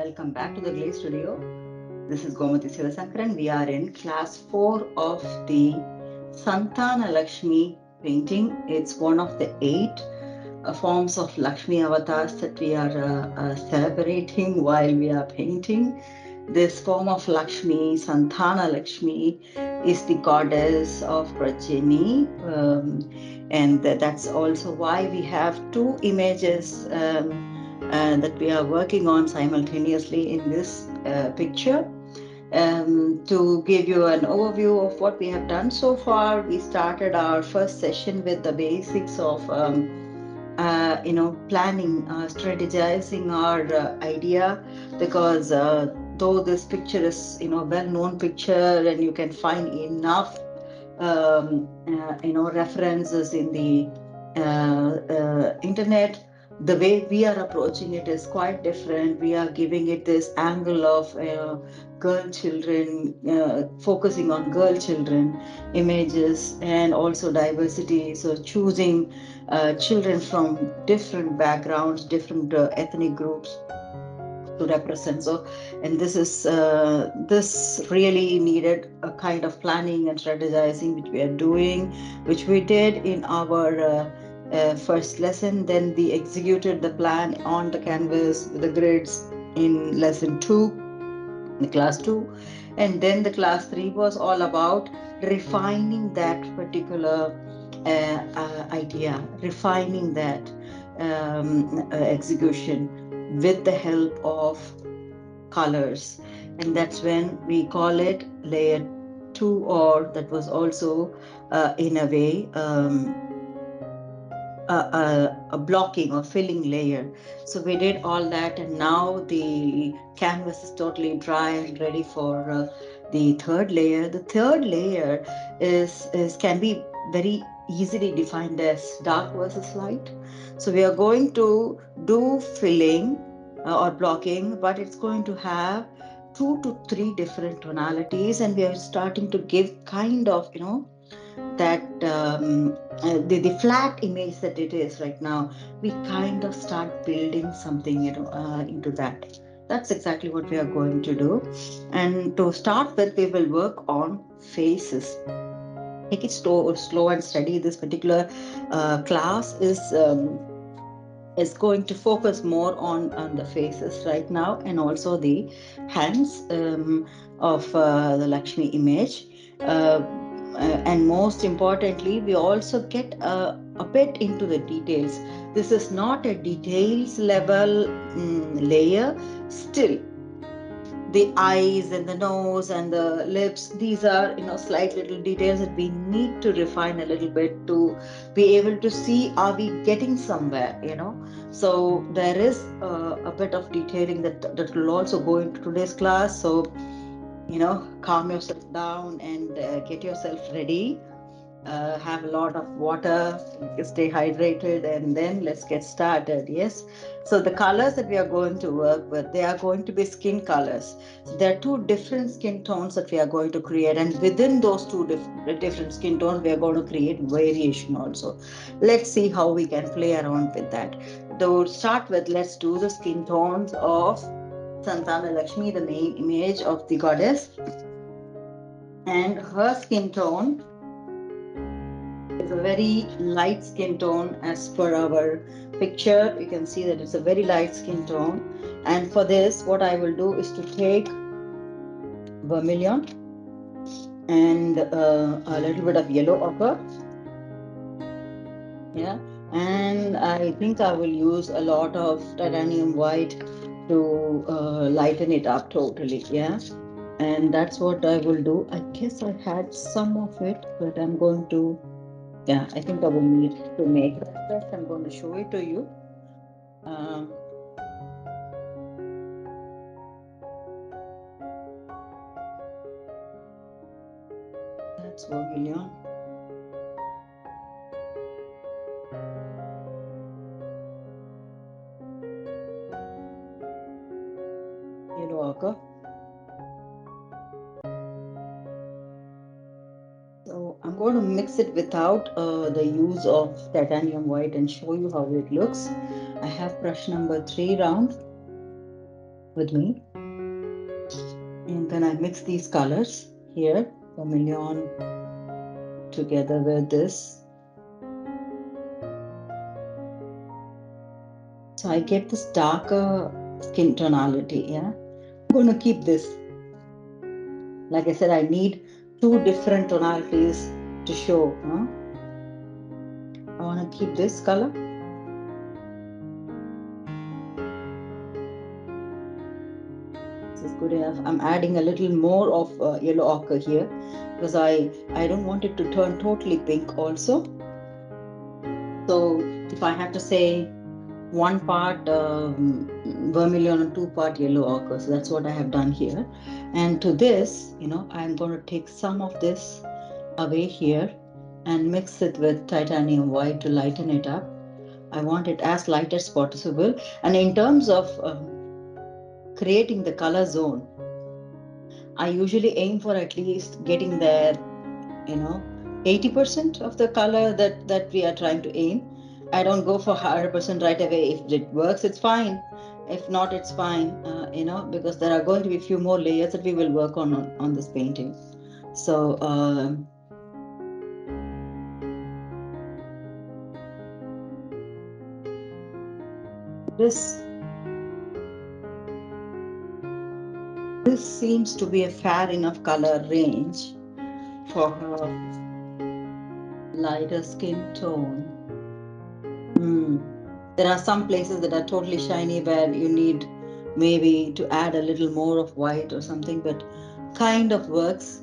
Welcome back to the GLAC studio. This is Gomati Sivasankaran. We are in class 4 of the Santhana Lakshmi painting. It's one of the 8 forms of Lakshmi avatars that we are celebrating while we are painting. This form of Lakshmi, Santhana Lakshmi, is the goddess of progeny, and that's also why we have 2 images that we are working on simultaneously in this picture. To give you an overview of what we have done so far, we started our first session with the basics of planning, strategizing our idea, because though this picture is well-known picture and you can find enough references in the internet, the way we are approaching it is quite different. We are giving it this angle of girl children, focusing on girl children images, and also diversity, so choosing children from different backgrounds, different ethnic groups to represent. So, and this really needed a kind of planning and strategizing, which we are doing, which we did in our first lesson. Then we executed the plan on the canvas with the grids in lesson 2, the class 2, and then the class 3 was all about refining that particular idea, refining that execution with the help of colors, and that's when we call it layer 2, or that was also in a way a blocking or filling layer. So we did all that, and now the canvas is totally dry and ready for the third layer. The third layer is can be very easily defined as dark versus light. So we are going to do filling or blocking, but it's going to have 2 to 3 different tonalities, and we are starting to give kind of that the flat image that it is right now. We kind of start building something into that. That's exactly what we are going to do. And to start with, we will work on faces. Take it slow and steady. This particular class is going to focus more on the faces right now, and also the hands of the Lakshmi image. And most importantly, we also get a bit into the details. This is not a details level layer. Still, the eyes and the nose and the lips, these are slight little details that we need to refine a little bit to be able to see, are we getting somewhere. So there is a bit of detailing that will also go into today's class. So calm yourself down and get yourself ready. Have a lot of water, stay hydrated, and then let's get started. Yes. So the colors that we are going to work with, they are going to be skin colors. So there are 2 different skin tones that we are going to create, and within those 2 different skin tones, we are going to create variation also. Let's see how we can play around with that. To start with, let's do the skin tones of Santhana Lakshmi, the main image of the goddess, and her skin tone is a very light skin tone. As per our picture, you can see that it's a very light skin tone. And for this, what I will do is to take vermilion and a little bit of yellow ochre. Yeah, and I think I will use a lot of titanium white to lighten it up totally. Yeah, and that's what I will do. I guess I had some of it, but I'm going to, yeah, I think I will need to make that first. I'm going to show it to you. Um, that's vermilion. Yellow ochre. So I'm going to mix it without the use of titanium white and show you how it looks. I have brush number 3 round. with me. And then I mix these colors here, vermilion together with this. So I get this darker skin tonality, yeah. I'm going to keep this. Like I said, I need two different tonalities to show. Huh? I want to keep this color. This is good enough. I'm adding a little more of yellow ochre here because I don't want it to turn totally pink also. So if I have to say 1 part vermilion and 2 part yellow ochre, so that's what I have done here. And to this, I'm going to take some of this away here and mix it with titanium white to lighten it up. I want it as light as possible. And in terms of creating the color zone, I usually aim for at least getting there, 80% of the color that we are trying to aim. I don't go for 100% right away. If it works, it's fine. If not, it's fine, because there are going to be a few more layers that we will work on this painting. So this seems to be a fair enough color range for her lighter skin tone. There are some places that are totally shiny where you need maybe to add a little more of white or something, but kind of works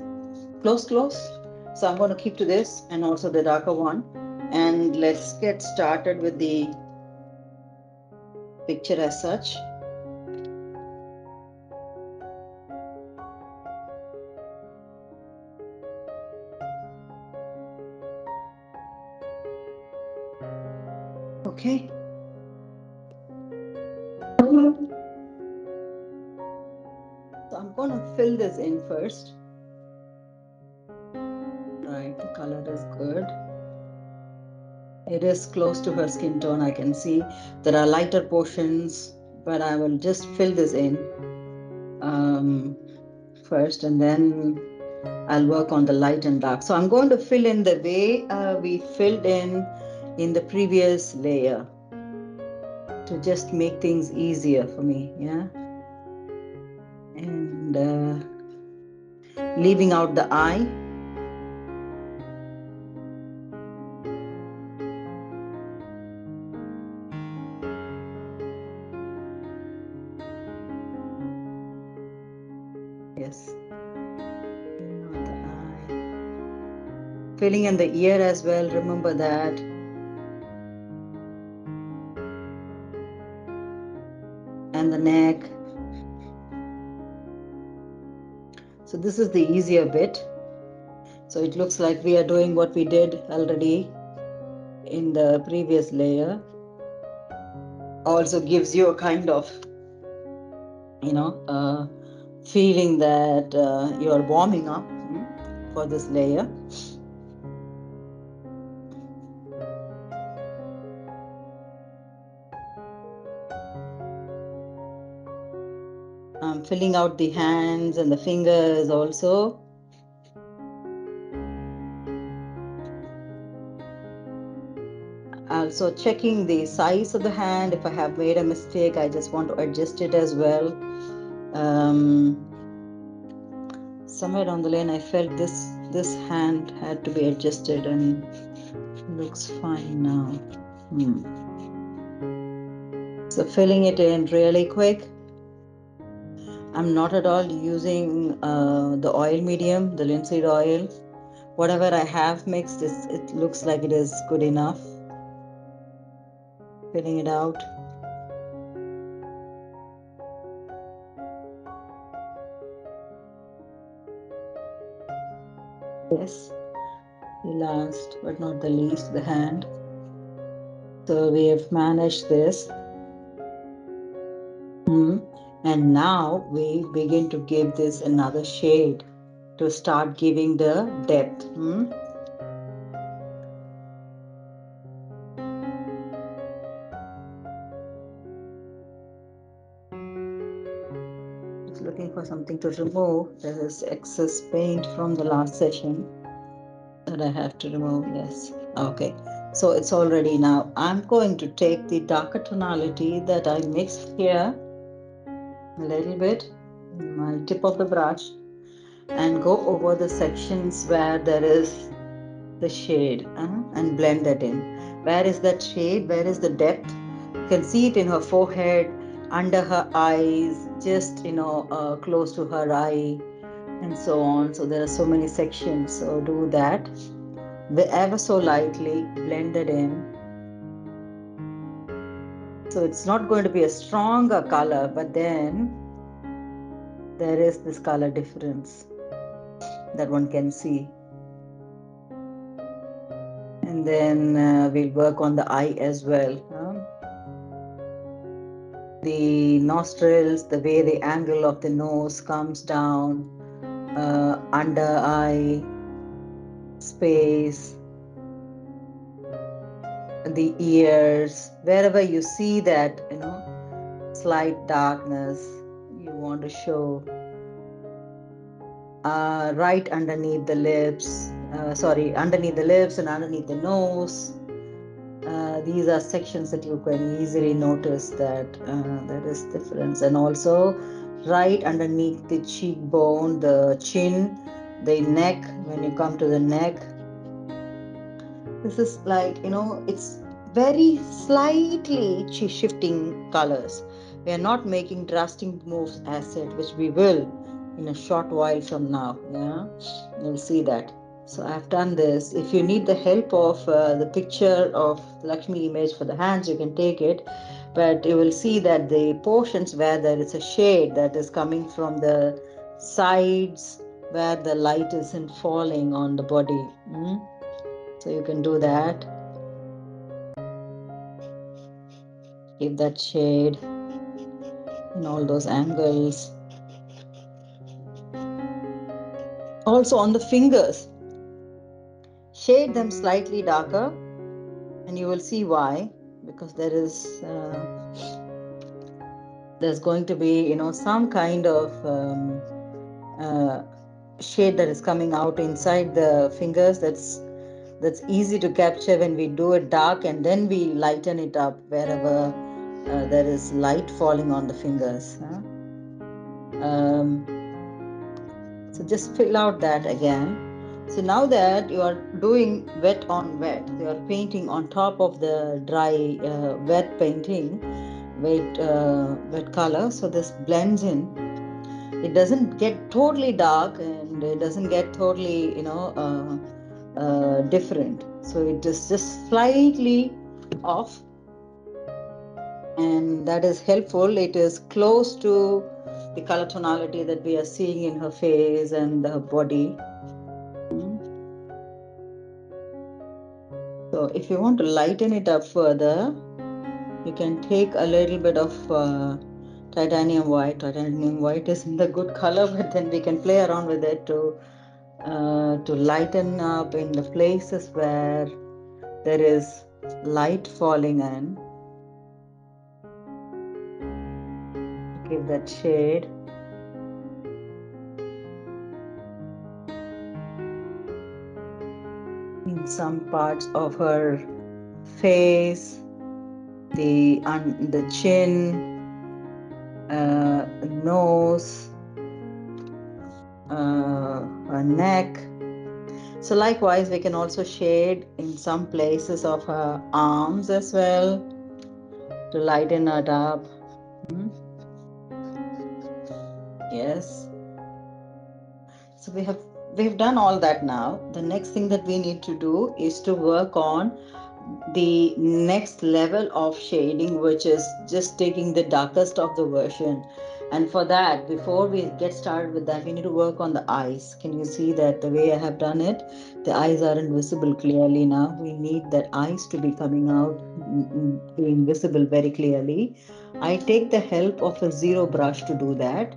close. So I'm going to keep to this and also the darker one. And let's get started with the picture as such. Okay. So I'm going to fill this in first. Right, the color is good. It is close to her skin tone, I can see. There are lighter portions, but I will just fill this in first, and then I'll work on the light and dark. So I'm going to fill in the way we filled in the previous layer to just make things easier for me, yeah? And leaving out the eye. Yes, not the eye. Filling in the ear as well, remember that. And the neck. So this is the easier bit. So it looks like we are doing what we did already in the previous layer. Also gives you a kind of, feeling that you are warming up for this layer. I'm filling out the hands and the fingers also. Also checking the size of the hand. If I have made a mistake, I just want to adjust it as well. Somewhere down the lane, I felt this hand had to be adjusted, and looks fine now. So filling it in really quick. I'm not at all using the oil medium, the linseed oil. Whatever I have mixed, it looks like it is good enough. Filling it out. Yes, the last but not the least, the hand. So we have managed this. And now we begin to give this another shade to start giving the depth. something to remove. There is excess paint from the last session that I have to remove. Yes. Okay. So it's all ready now. I'm going to take the darker tonality that I mixed here a little bit in my tip of the brush and go over the sections where there is the shade and blend that in. Where is that shade? Where is the depth? You can see it in her forehead, under her eyes, just close to her eye, and so on. So there are so many sections. So do that. Ever so lightly blend it in. So it's not going to be a stronger color, but then there is this color difference that one can see. And then we'll work on the eye as well. The nostrils, the way the angle of the nose comes down, under eye space, the ears, wherever you see that, slight darkness you want to show. Right underneath the lips, underneath the lips and underneath the nose. These are sections that you can easily notice that there is difference. And also right underneath the cheekbone, the chin, the neck, when you come to the neck, this is like, it's very slightly shifting colors. We are not making drastic moves as said, which we will in a short while from now. Yeah, you'll see that. So I've done this. If you need the help of the picture of the Lakshmi image for the hands, you can take it. But you will see that the portions where there is a shade that is coming from the sides, where the light isn't falling on the body. So you can do that. Give that shade in all those angles. Also on the fingers, shade them slightly darker, and you will see why. Because there's going to be some kind of shade that is coming out inside the fingers. That's easy to capture when we do it dark, and then we lighten it up wherever there is light falling on the fingers. So just fill out that again. So now that you are doing wet on wet, you are painting on top of the dry wet painting, wet color. So this blends in. It doesn't get totally dark and it doesn't get totally, different. So it is just slightly off, and that is helpful. It is close to the color tonality that we are seeing in her face and her body. So if you want to lighten it up further, you can take a little bit of titanium white. Titanium white isn't a good color, but then we can play around with it to lighten up in the places where there is light falling in. Give that shade. In some parts of her face, the chin, nose, her neck. So likewise, we can also shade in some places of her arms as well to lighten it up. Yes. So we've done all that now. The next thing that we need to do is to work on the next level of shading, which is just taking the darkest of the version. And for that, before we get started with that, we need to work on the eyes. Can you see that the way I have done it? The eyes aren't visible clearly now. We need that eyes to be coming out, being visible very clearly. I take the help of a zero brush to do that.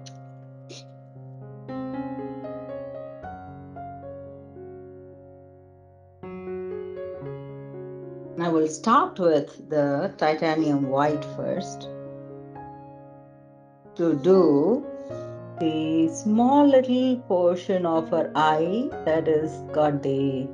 I will start with the titanium white first to do the small little portion of her eye that is got the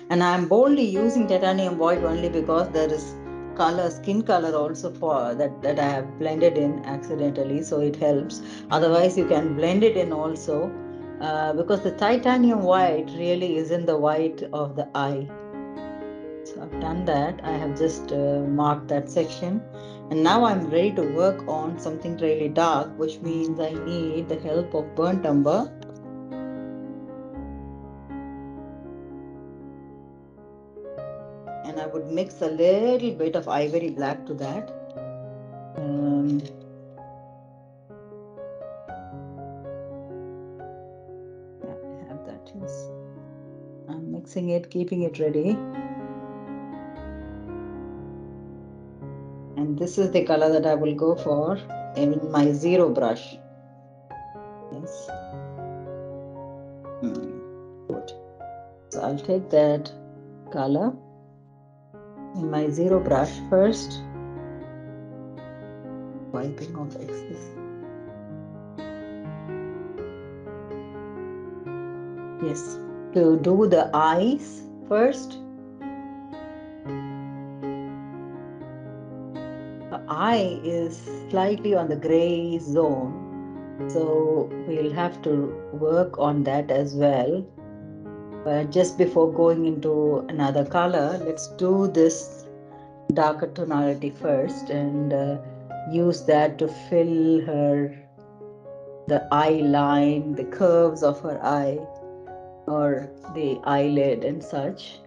and I'm boldly using titanium white only because there is color, skin color also for that I have blended in accidentally, so it helps. Otherwise you can blend it in also, because the titanium white really is in the white of the eye. So I've done that. I have just marked that section, and now I'm ready to work on something really dark, which means I need the help of burnt umber. And I would mix a little bit of ivory black to that. Yeah, I have that. Yes, I'm mixing it, keeping it ready. And this is the color that I will go for in my zero brush. Yes. Good. So I'll take that color in my zero brush first, wiping off excess. Yes, to do the eyes first. The eye is slightly on the gray zone, so we'll have to work on that as well. But just before going into another color, let's do this darker tonality first and use that to fill the eye line, the curves of her eye or the eyelid and such.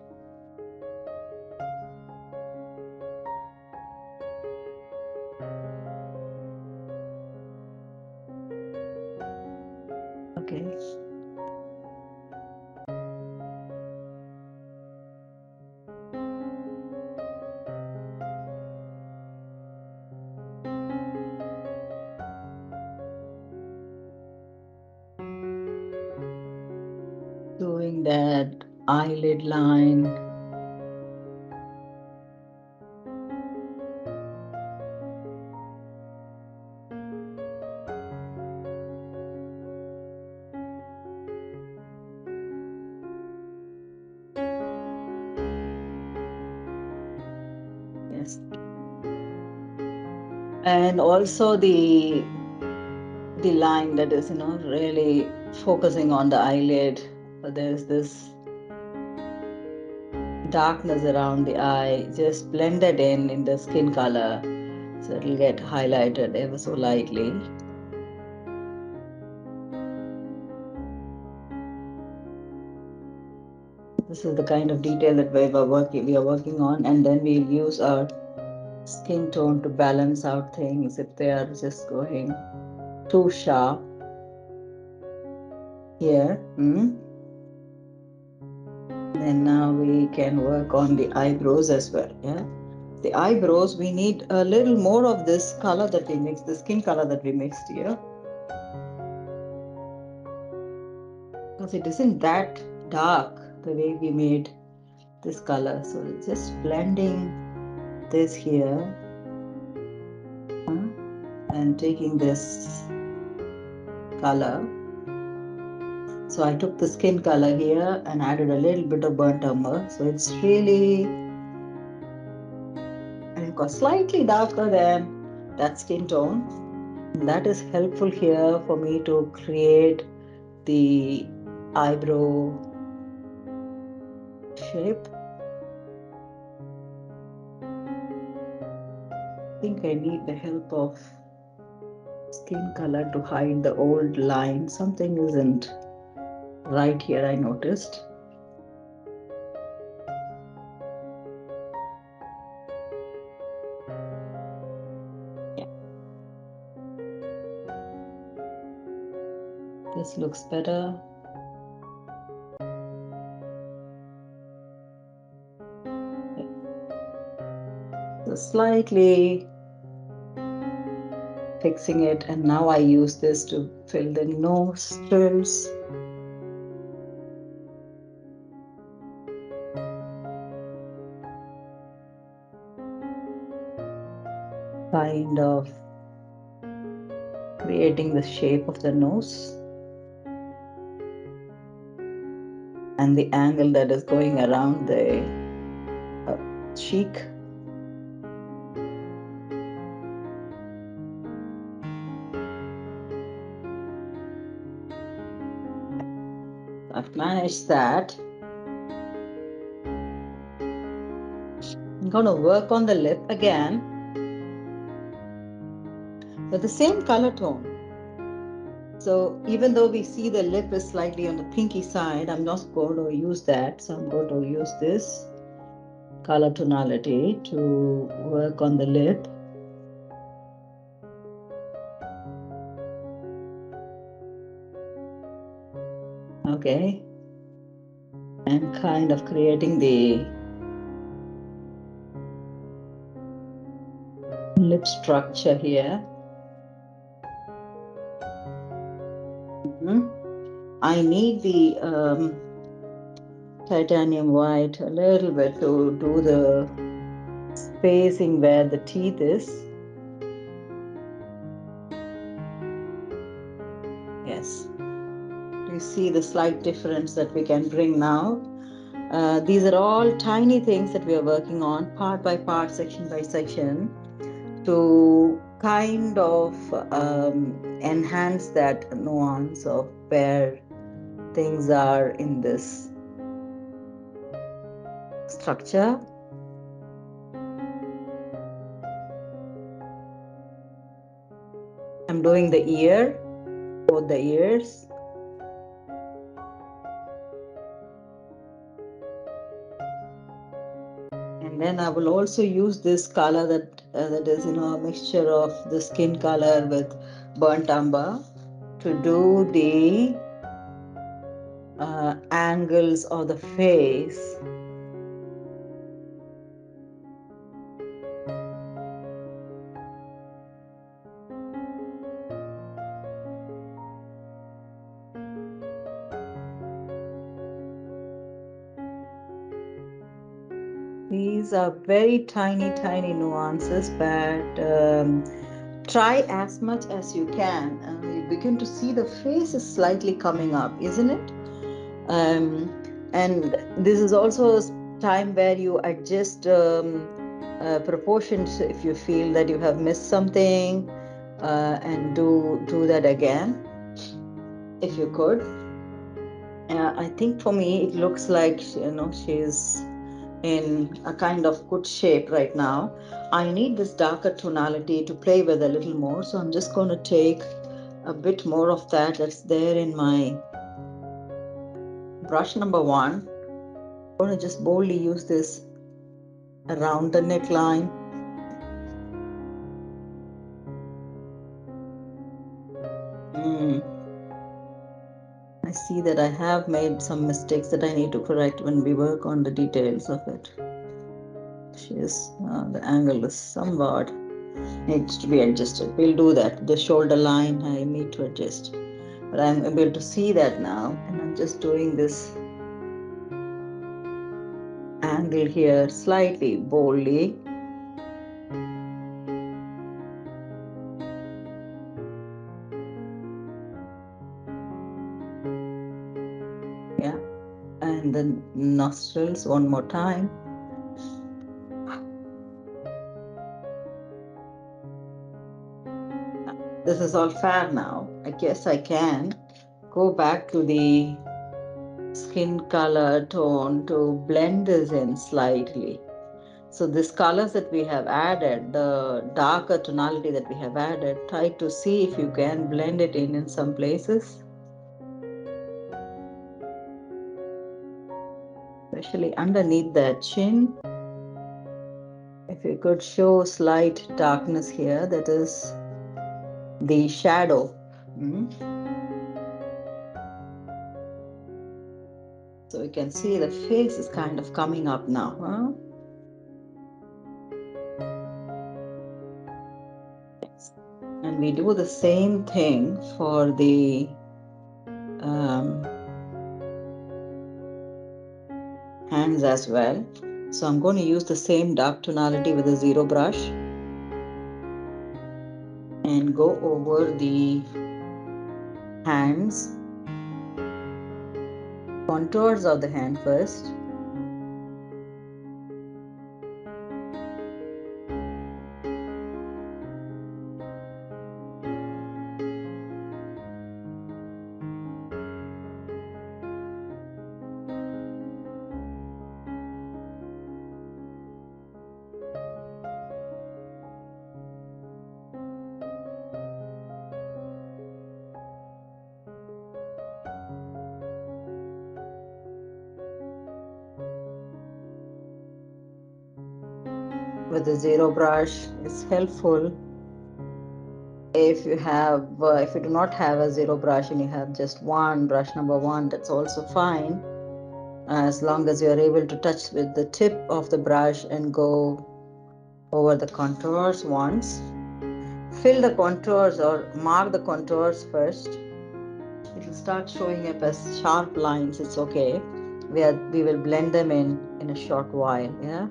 Okay. Doing that eyelid line. Yes. And also the line that is, really focusing on the eyelid. So there's this darkness around the eye, just blend that in the skin color, so it'll get highlighted ever so lightly. This is the kind of detail that we are working on, and then we'll use our skin tone to balance out things if they are just going too sharp here. Then now we can work on the eyebrows as well. Yeah, the eyebrows, we need a little more of this color that we mixed, the skin color that we mixed here, because it isn't that dark the way we made this color. So just blending this here and taking this color. So I took the skin color here and added a little bit of burnt umber. So it's really slightly darker than that skin tone. And that is helpful here for me to create the eyebrow shape. I think I need the help of skin color to hide the old line. Something isn't right here, I noticed. Yeah. This looks better. Okay. So slightly fixing it, and now I use this to fill the nostrils. Kind of creating the shape of the nose and the angle that is going around the cheek. I've managed that. I'm going to work on the lip again with the same color tone. So even though we see the lip is slightly on the pinky side, I'm not going to use that. So I'm going to use this color tonality to work on the lip. Okay. And kind of creating the lip structure here. I need the titanium white a little bit to do the spacing where the teeth is. Yes. Do you see the slight difference that we can bring now? These are all tiny things that we are working on, part by part, section by section, to kind of enhance that nuance of where things are in this structure. I'm doing the ear, both the ears. And then I will also use this color that is, a mixture of the skin color with burnt umber to do the angles of the face. These are very tiny, tiny nuances, but try as much as you can. You begin to see the face is slightly coming up, isn't it? And this is also a time where you adjust proportions if you feel that you have missed something, and do that again if you could. I think for me it looks like she's in a kind of good shape right now. I need this darker tonality to play with a little more, so I'm just going to take a bit more of that's there in my brush number 1. I'm going to just boldly use this around the neckline. I see that I have made some mistakes that I need to correct when we work on the details of it. The angle is somewhat needs to be adjusted. We'll do that. The shoulder line I need to adjust, but I'm able to see that now, and I'm just doing this angle here slightly boldly. Yeah, and then nostrils one more time. This is all fair now. I guess I can go back to the skin color tone to blend this in slightly. So these colors that we have added, the darker tonality that we have added, try to see if you can blend it in some places. Especially underneath the chin. If you could show slight darkness here, that is the shadow. So you can see the face is kind of coming up now. And we do the same thing for the hands as well. So I'm going to use the same dark tonality with a 0 brush and go over the hands, contours of the hand first. With the zero brush, it's helpful. If you do not have a zero brush and you have just one brush, number one, that's also fine, as long as you are able to touch with the tip of the brush and go over the contours once. Fill the contours or mark the contours first. It will start showing up as sharp lines. It's okay. We will blend them in a short while. Yeah.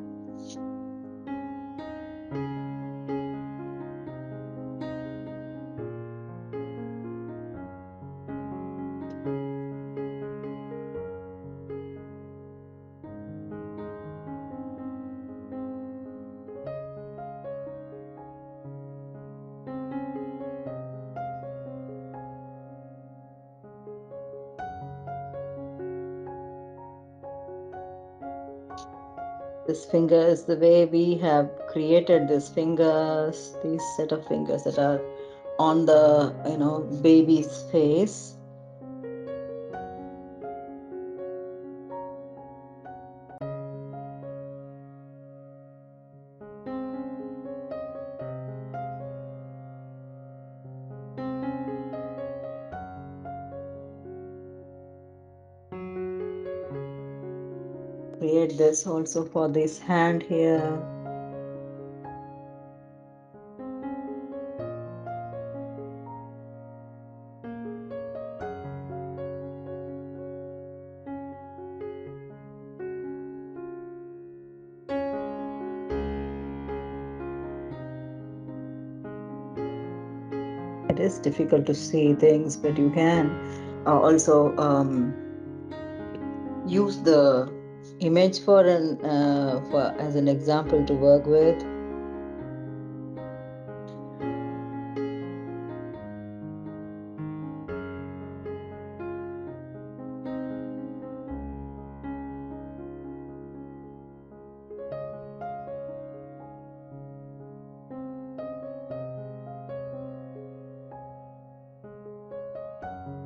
This finger is the way we have created these fingers, these set of fingers that are on the baby's face. Create this also for this hand here. It is difficult to see things, but you can also use the image for as an example to work with.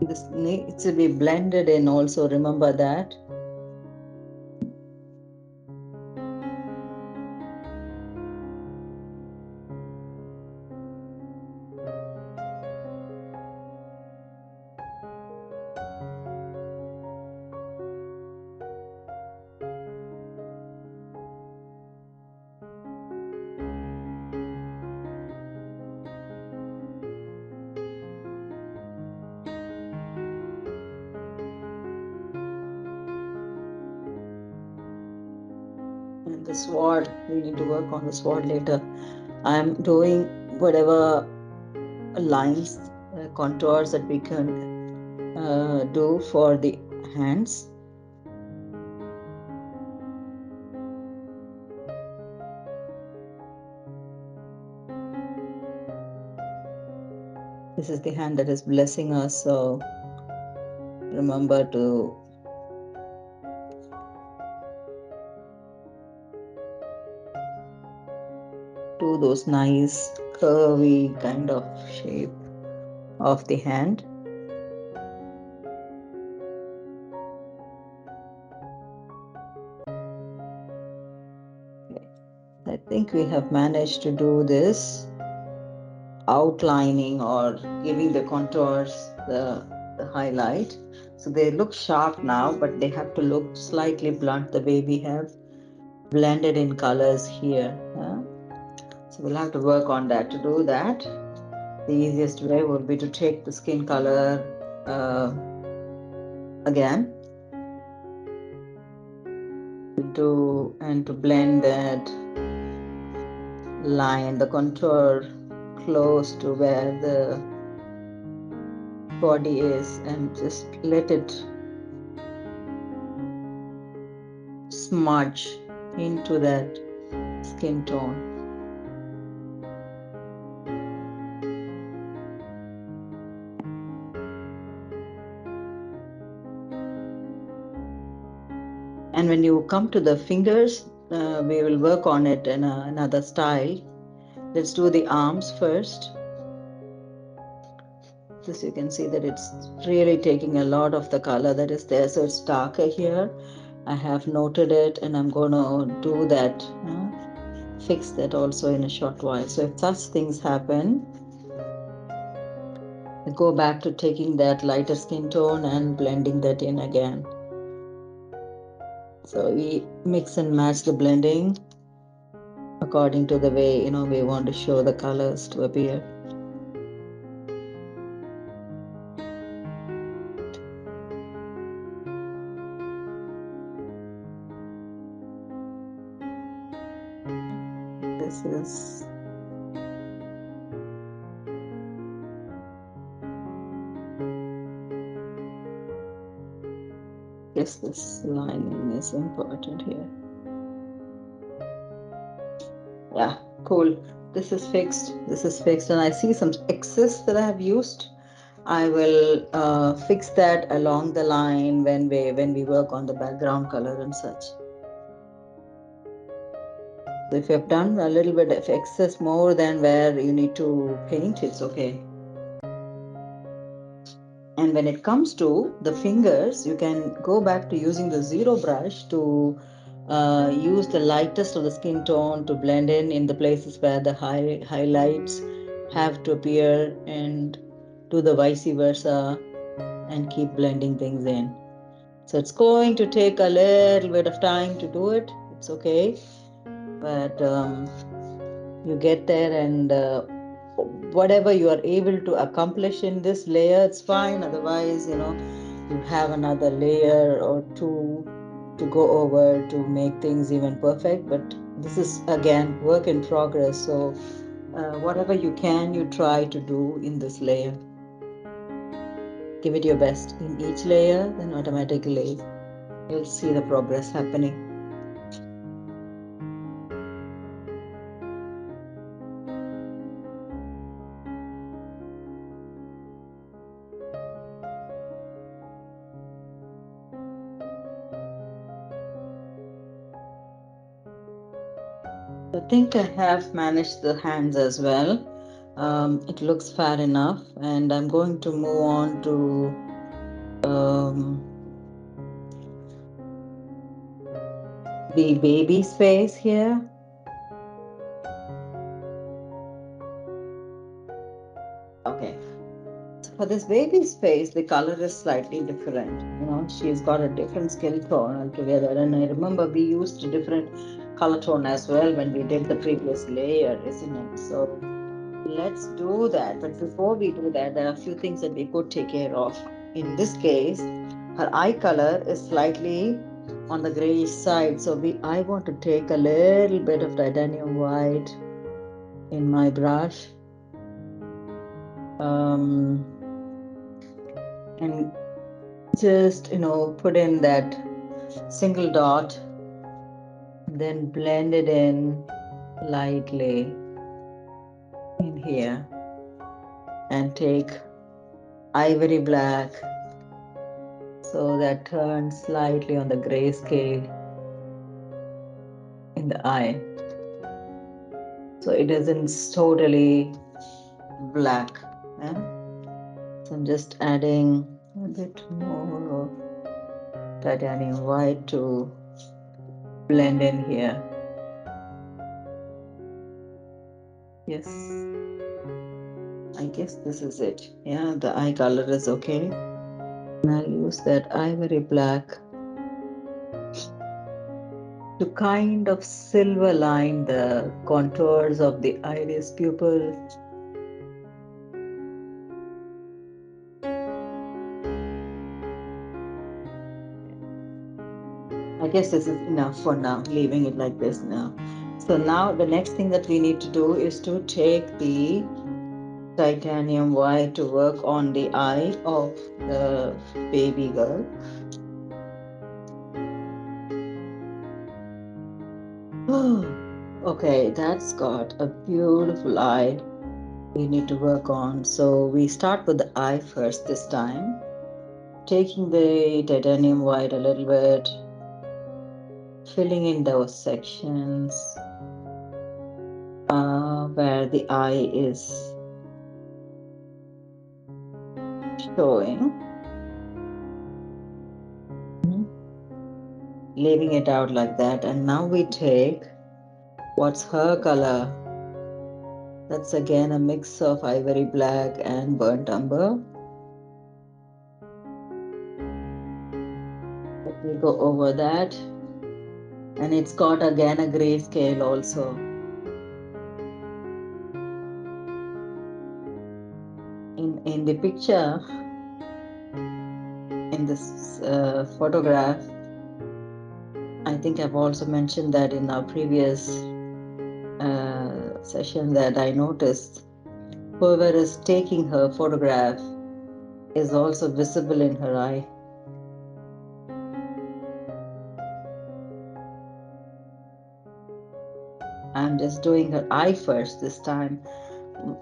This needs to be blended in also, remember that. And the sword, we need to work on the sword later. I'm doing whatever lines, contours that we can do for the hands. This is the hand that is blessing us, so remember to do those nice curvy kind of shape of the hand. Okay. I think we have managed to do this outlining or giving the contours the highlight. So they look sharp now, but they have to look slightly blunt the way we have blended in colors here. So we'll have to work on that. To do that, the easiest way would be to take the skin color again to blend that line, the contour close to where the body is and just let it smudge into that skin tone. And when you come to the fingers, we will work on it in another style. Let's do the arms first. This you can see that it's really taking a lot of the color that is there, so it's darker here. I have noted it and I'm going to do that, fix that also in a short while. So if such things happen, I go back to taking that lighter skin tone and blending that in again. So we mix and match the blending according to the way, we want to show the colors to appear. This is Yes, this lining is important here. Yeah, cool. This is fixed. This is fixed, and I see some excess that I have used. I will fix that along the line when we work on the background color and such. So if you have done a little bit of excess more than where you need to paint, it's okay. And when it comes to the fingers, you can go back to using the zero brush to use the lightest of the skin tone to blend in the places where the highlights have to appear, and do the vice versa and keep blending things in. So it's going to take a little bit of time to do it. It's okay. But you get there, and whatever you are able to accomplish in this layer, it's fine. Otherwise, you have another layer or two to go over to make things even perfect. But this is again work in progress. So whatever you can, you try to do in this layer. Give it your best in each layer, then automatically you'll see the progress happening. I think I have managed the hands as well. It looks fair enough, and I'm going to move on to the baby's face here. Okay. So for this baby's face, the color is slightly different. She's got a different skin tone altogether. And I remember we used a different color tone as well when we did the previous layer, isn't it? So let's do that. But before we do that, there are a few things that we could take care of. In this case, her eye color is slightly on the grayish side. So I want to take a little bit of titanium white in my brush. And just, put in that single dot, then blend it in lightly in here, and take ivory black so that turns slightly on the grayscale in the eye. So it isn't totally black. Yeah? So I'm just adding a bit more of titanium white to blend in here. Yes, I guess this is it. Yeah, the eye color is okay. And I'll use that ivory black to kind of silver line the contours of the iris pupil. I guess this is enough for now, leaving it like this now. So now the next thing that we need to do is to take the titanium white to work on the eye of the baby girl. Okay, that's got a beautiful eye we need to work on. So we start with the eye first this time, taking the titanium white a little bit, filling in those sections where the eye is showing. Mhm. Leaving it out like that. And now we take what's her color. That's again a mix of ivory black and burnt umber. Let me go over that. And it's got again a grayscale also. In the picture, in this photograph, I think I've also mentioned that in our previous session that I noticed whoever is taking her photograph is also visible in her eye. I'm just doing her eye first this time,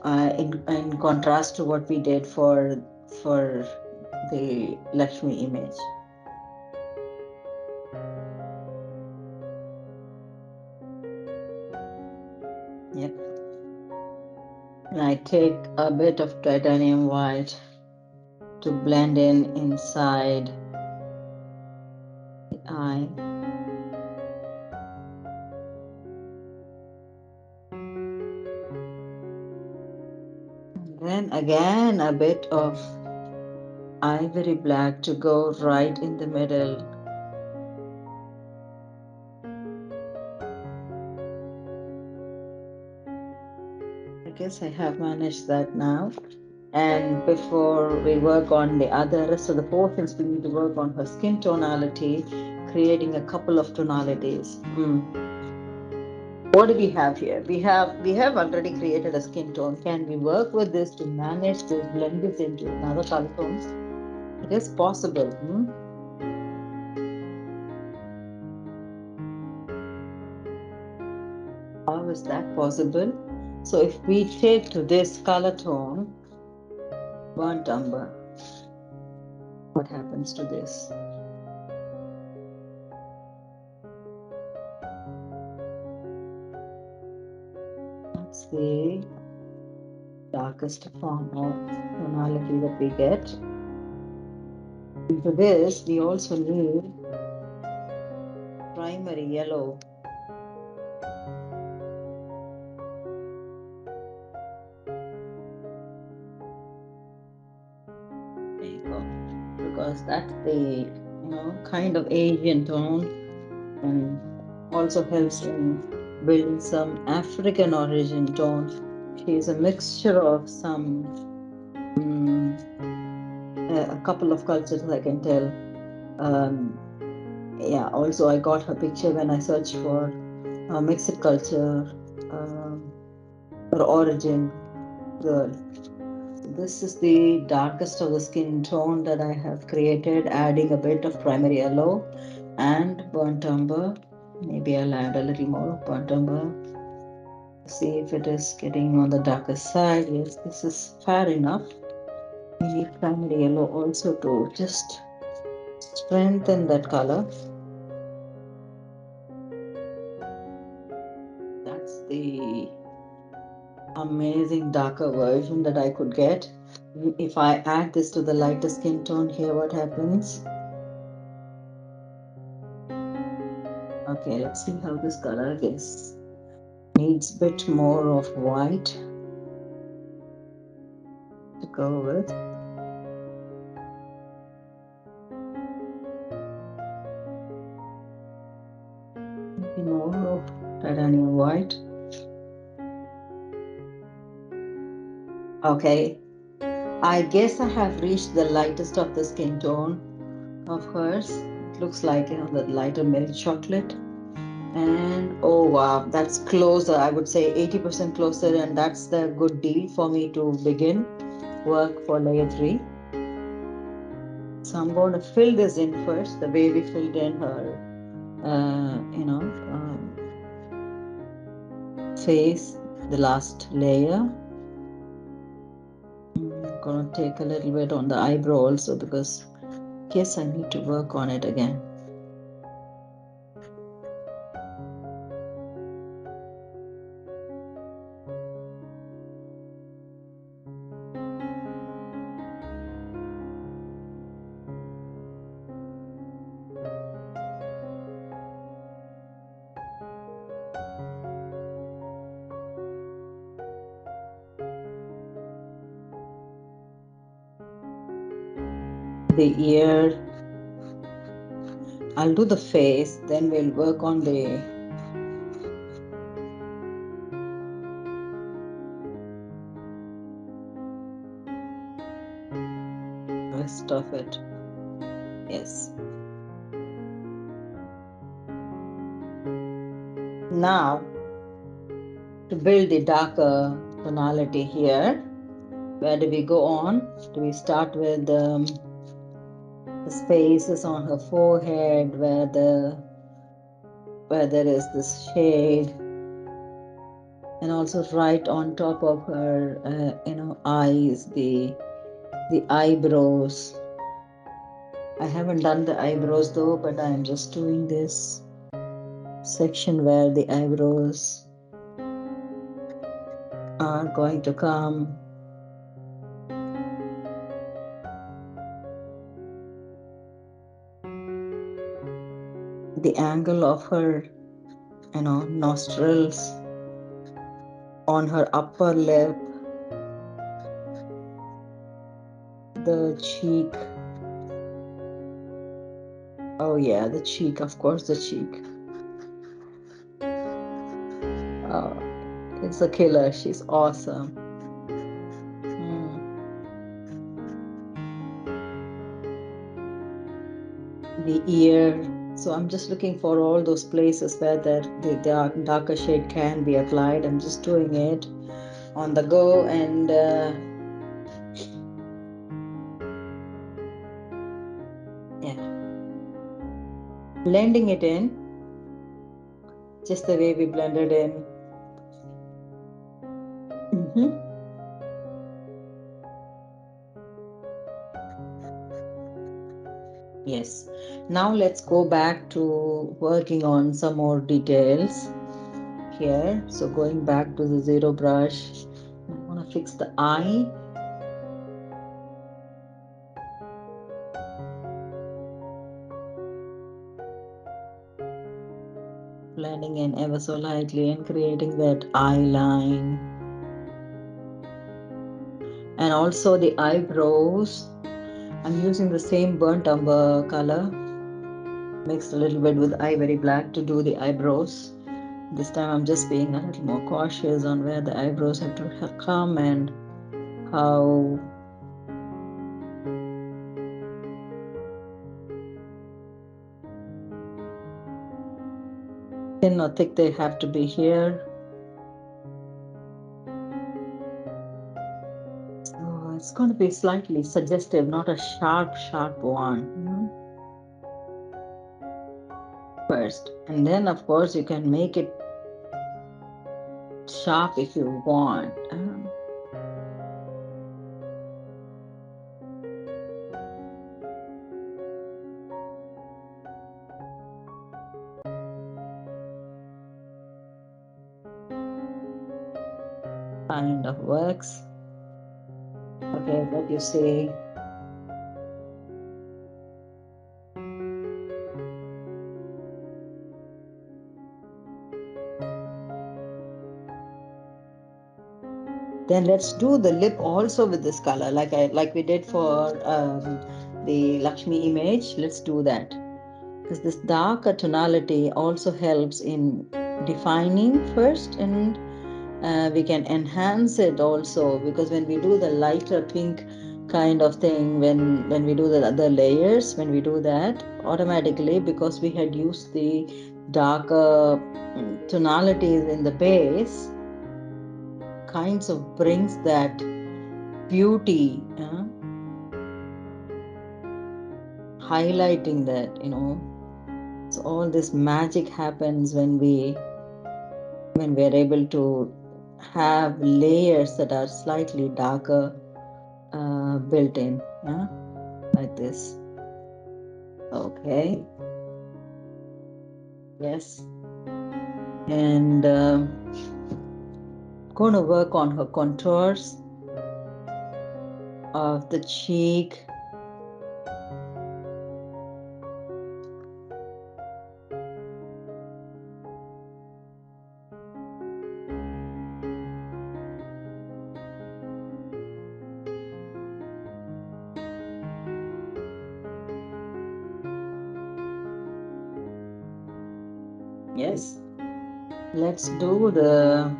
in contrast to what we did for the Lakshmi image. Yep. And I take a bit of titanium white to blend in inside the eye. And then again a bit of ivory black to go right in the middle. I guess I have managed that now. And before we work on the other rest of the portions, we need to work on her skin tonality, creating a couple of tonalities. What do we have here? We have already created a skin tone. Can we work with this to manage this, blend this into another color tones? It is possible. How is that possible? So if we take to this color tone, burnt umber, what happens to this? That's the darkest form of tonality that we get. And for this, we also need primary yellow. There you go. Because that's the kind of Asian tone and also helps in building some African origin tone. She is a mixture of some a couple of cultures, I can tell. Yeah, also I got her picture when I searched for mixed culture or origin girl. So this is the darkest of the skin tone that I have created, adding a bit of primary yellow and burnt umber. Maybe I'll add a little more of burnt umber. See if it is getting on the darker side. Yes, this is fair enough. We need primary yellow also to just strengthen that color. That's the amazing darker version that I could get. If I add this to the lighter skin tone here, what happens? Okay, let's see how this color gets. Needs a bit more of white to go with. Maybe more of titanium white. Okay, I guess I have reached the lightest of the skin tone of hers. It looks like the lighter milk chocolate. And oh wow, that's closer. I would say 80% closer, and that's the good deal for me to begin work for layer 3. So I'm going to fill this in first, the way we filled in her, face, the last layer. I'm going to take a little bit on the eyebrow also because yes, I need to work on it again. The ear, I'll do the face, then we'll work on the rest of it. Yes. Now, to build the darker tonality here, where do we go on? Do we start with the spaces on her forehead where there is this shade, and also right on top of her, eyes, the eyebrows. I haven't done the eyebrows though, but I'm just doing this section where the eyebrows are going to come. The angle of her, nostrils on her upper lip, the cheek. Oh yeah, the cheek, of course, the cheek. Oh, it's a killer. She's awesome. The ear. So I'm just looking for all those places where the darker shade can be applied. I'm just doing it on the go and yeah, blending it in just the way we blended in. Yes. Now let's go back to working on some more details here. So going back to the zero brush, I want to fix the eye. Blending in ever so lightly and creating that eye line. And also the eyebrows. I'm using the same burnt umber color, mixed a little bit with ivory black to do the eyebrows. This time I'm just being a little more cautious on where the eyebrows have to come and how thin or thick they have to be here. So it's going to be slightly suggestive, not a sharp one. First, and then of course you can make it sharp if you want. Kind of works. Okay, what you say. Then let's do the lip also with this color, like we did for the Lakshmi image. Let's do that because this darker tonality also helps in defining first, and we can enhance it also because when we do the lighter pink kind of thing, when we do the other layers, when we do that automatically, because we had used the darker tonalities in the base kinds of brings that beauty, highlighting that, so all this magic happens when we're able to have layers that are slightly darker built in, like this. Okay. Yes. And going to work on her contours of the cheek. Yes. Let's do the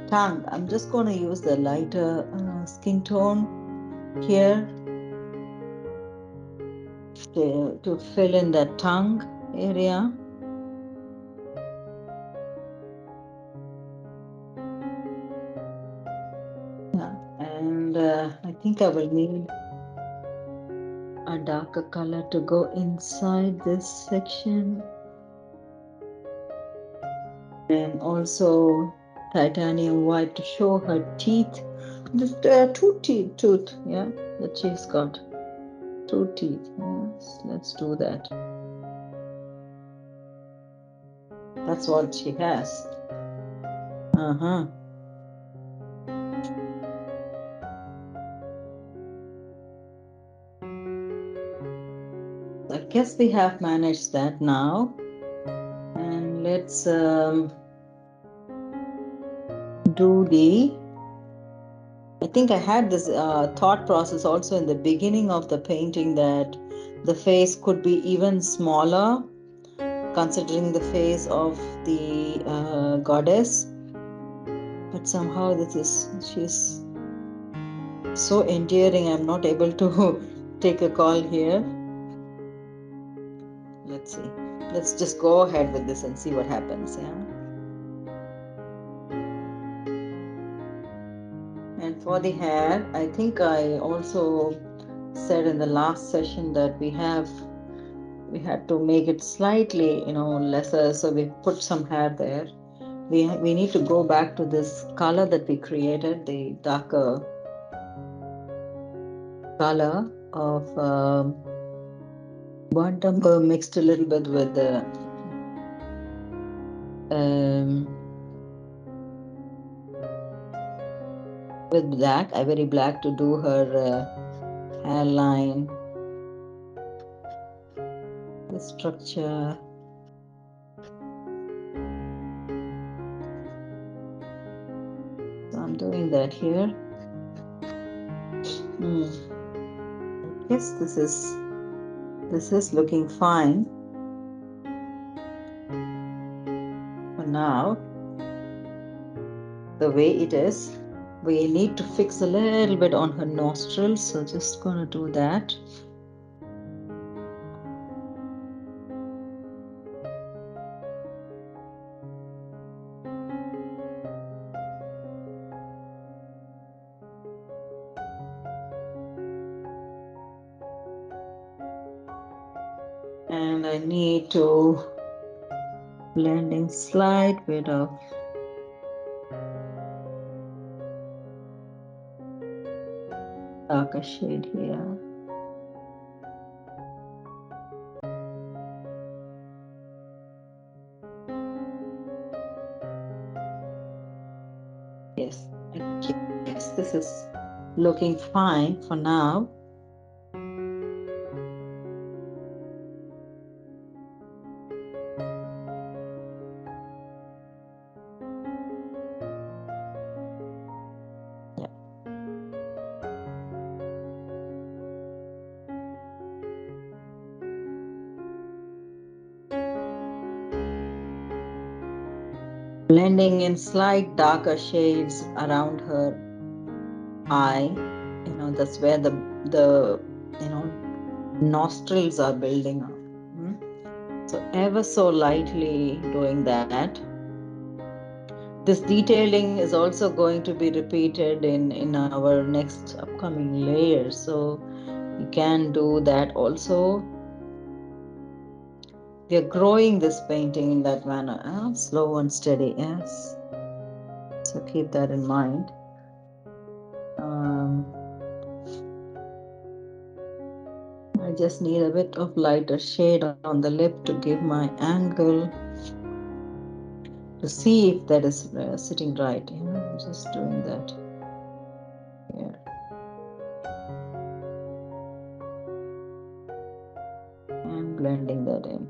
tongue. I'm just going to use the lighter skin tone here to fill in that tongue area. Yeah, and I think I will need a darker color to go inside this section. And also titanium white to show her teeth. Just two tooth, yeah, that she's got. Two teeth. Yes, let's do that. That's what she has. Uh-huh. I guess we have managed that now. And let's do the... I think I had this thought process also in the beginning of the painting that the face could be even smaller, considering the face of the goddess. But somehow she's so endearing, I'm not able to take a call here. Let's see. Let's just go ahead with this and see what happens, yeah. And for the hair, I think I also said in the last session that we had to make it slightly, lesser, so we put some hair there. We need to go back to this color that we created, the darker color of burnt umber mixed a little bit with the with black, ivory black, to do her hairline, the structure. So I'm doing that here. I guess this is looking fine for now. The way it is, we need to fix a little bit on her nostrils, so just gonna do that. And I need to blend in slight bit of darker shade here. Yes, I guess this is looking fine for now. Yeah. Blending in slight darker shades around her eye. That's where the nostrils are building up. So ever so lightly doing that. This detailing is also going to be repeated in our next upcoming layer. So you can do that also. We are growing this painting in that manner, slow and steady, yes. So keep that in mind. I just need a bit of lighter shade on the lip to give my angle to see if that is sitting right. Yeah, I'm just doing that here and blending that in.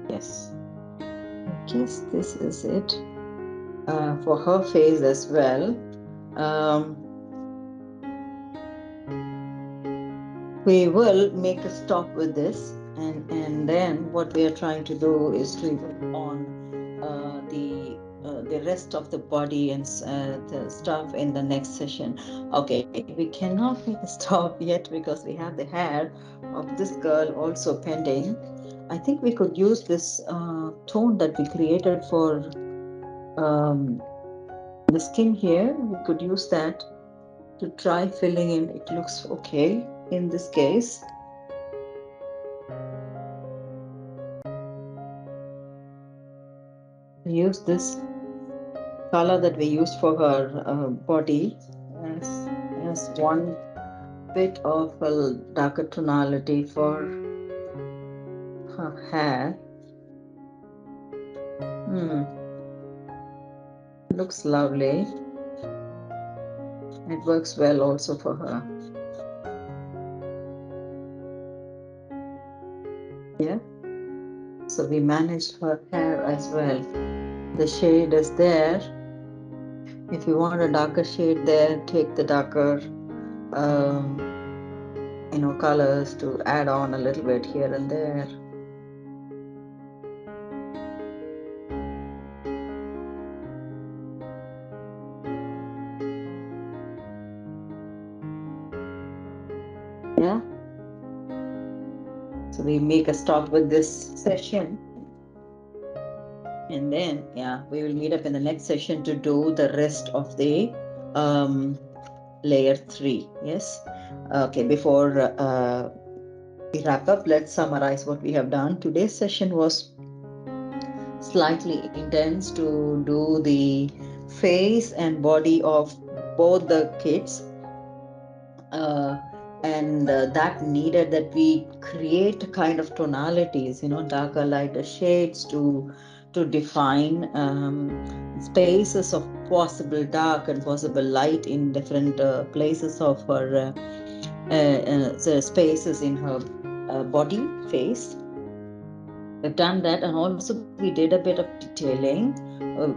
Yes, I guess this is it for her face as well. Um, we will make a stop with this, and then what we are trying to do is to work on the rest of the body and the stuff in the next session. Okay, we cannot make a stop yet because we have the hair of this girl also pending. I think we could use this tone that we created for um, the skin here. We could use that to try filling in. It looks okay in this case. Use this color that we used for her body as one bit of a darker tonality for her hair. Looks lovely. It works well also for her. Yeah. So we managed her hair as well. The shade is there. If you want a darker shade there, take the darker colors to add on a little bit here and there. Yeah. So we make a stop with this session. And then, yeah, we will meet up in the next session to do the rest of the layer 3. Yes. Okay, before we wrap up, let's summarize what we have done. Today's session was slightly intense to do the face and body of both the kids. Uh, and that needed that we create kind of tonalities, darker, lighter shades to define spaces of possible dark and possible light in different places of her the spaces in her body face. We've done that, and also we did a bit of detailing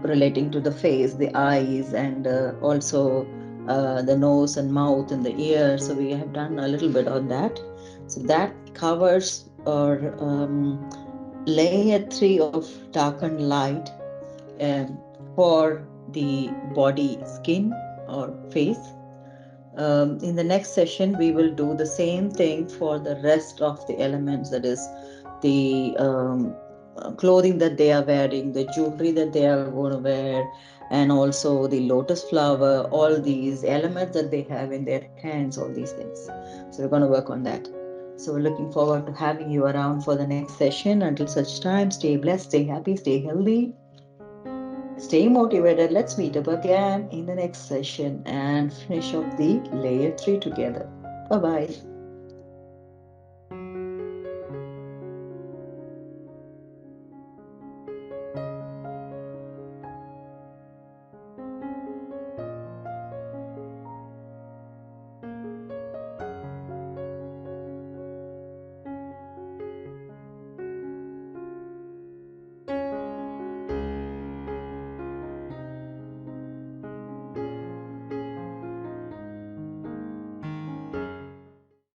relating to the face, the eyes, and also the nose and mouth and the ears. So we have done a little bit on that. So that covers our layer 3 of dark and light um, for the body, skin, or face. In the next session, we will do the same thing for the rest of the elements, that is, the clothing that they are wearing, the jewelry that they are going to wear, and also the lotus flower, all these elements that they have in their hands, all these things. So we're going to work on that. So we're looking forward to having you around for the next session. Until such time, stay blessed, stay happy, stay healthy. Stay motivated. Let's meet up again in the next session and finish up the layer 3 together. Bye bye.